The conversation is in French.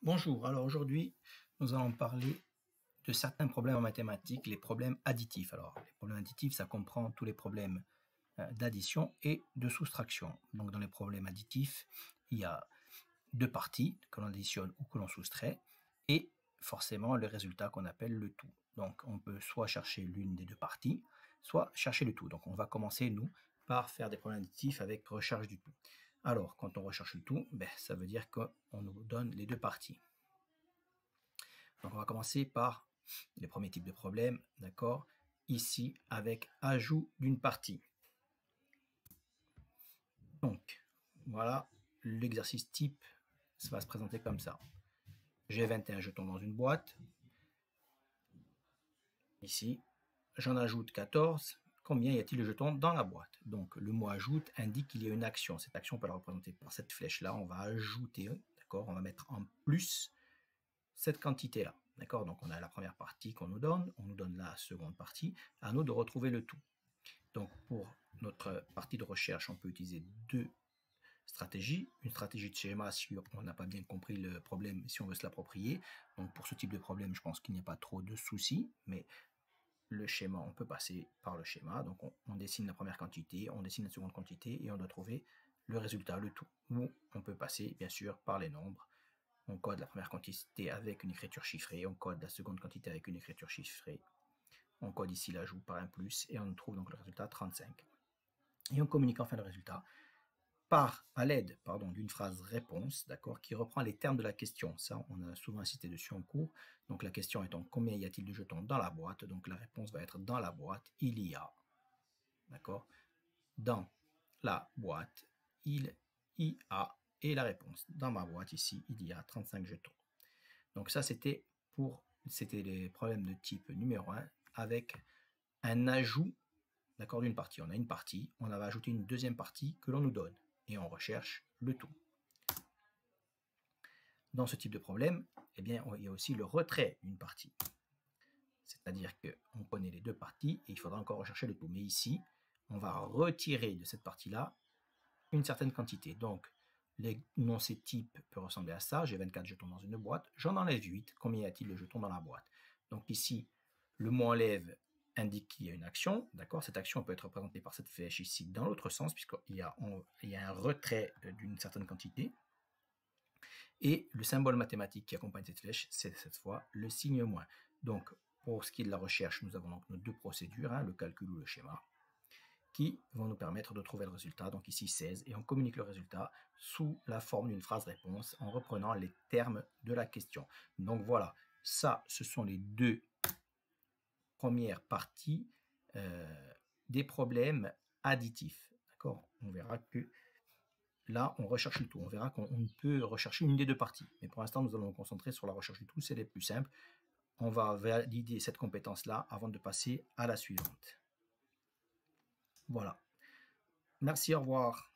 Bonjour, alors aujourd'hui, nous allons parler de certains problèmes en mathématiques, les problèmes additifs. Alors, les problèmes additifs, ça comprend tous les problèmes d'addition et de soustraction. Donc, dans les problèmes additifs, il y a deux parties que l'on additionne ou que l'on soustrait et forcément le résultat qu'on appelle le tout. Donc, on peut soit chercher l'une des deux parties, soit chercher le tout. Donc, on va commencer, nous, par faire des problèmes additifs avec recherche du tout. Alors, quand on recherche le tout, ça veut dire qu'on nous donne les deux parties. Donc, on va commencer par les premiers types de problèmes, d'accord? Ici, avec ajout d'une partie. Donc, voilà, l'exercice type, ça va se présenter comme ça. J'ai 21 jetons dans une boîte. Ici, j'en ajoute 14. Combien y a-t-il de jetons dans la boîte? Donc, le mot ajoute indique qu'il y a une action. Cette action, on peut la représenter par cette flèche-là. On va ajouter, d'accord? On va mettre en plus cette quantité-là. D'accord? Donc, on a la première partie qu'on nous donne. On nous donne la seconde partie. À nous de retrouver le tout. Donc, pour notre partie de recherche, on peut utiliser deux stratégies. Une stratégie de schéma si on n'a pas bien compris le problème, si on veut se l'approprier. Donc, pour ce type de problème, je pense qu'il n'y a pas trop de soucis. Mais le schéma, on peut passer par le schéma. Donc, on dessine la première quantité, on dessine la seconde quantité et on doit trouver le résultat, le tout. Ou on peut passer, bien sûr, par les nombres. On code la première quantité avec une écriture chiffrée, on code la seconde quantité avec une écriture chiffrée. On code ici l'ajout par un plus et on trouve donc le résultat 35. Et on communique enfin le résultat à l'aide d'une phrase réponse, d'accord, qui reprend les termes de la question. Ça, on a souvent insisté dessus en cours. Donc la question étant combien y a-t-il de jetons dans la boîte? Donc la réponse va être dans la boîte, il y a, d'accord, dans la boîte, il y a, et la réponse, dans ma boîte ici, il y a 35 jetons. Donc ça, c'était les problèmes de type numéro 1 avec un ajout, d'accord, d'une partie. On a une partie, on va ajouter une deuxième partie que l'on nous donne et on recherche le tout. Dans ce type de problème, eh bien, il y a aussi le retrait d'une partie. C'est-à-dire qu'on connaît les deux parties et il faudra encore rechercher le tout. Mais ici, on va retirer de cette partie-là une certaine quantité. Donc, l'énoncé type peut ressembler à ça. J'ai 24 jetons dans une boîte. J'en enlève 8. Combien y a-t-il de jetons dans la boîte? Donc ici, le mot enlève indique qu'il y a une action. D'accord? Cette action peut être représentée par cette flèche ici dans l'autre sens, puisqu'il y a un retrait d'une certaine quantité. Et le symbole mathématique qui accompagne cette flèche, c'est cette fois le signe moins. Donc, pour ce qui est de la recherche, nous avons donc nos deux procédures, le calcul ou le schéma, qui vont nous permettre de trouver le résultat, donc ici 16, et on communique le résultat sous la forme d'une phrase-réponse en reprenant les termes de la question. Donc voilà, ça, ce sont les deux premières parties des problèmes additifs. D'accord? On verra que là, on recherche le tout. On verra qu'on peut rechercher une des deux parties. Mais pour l'instant, nous allons nous concentrer sur la recherche du tout, c'est les plus simples. On va valider cette compétence-là avant de passer à la suivante. Voilà. Merci, au revoir.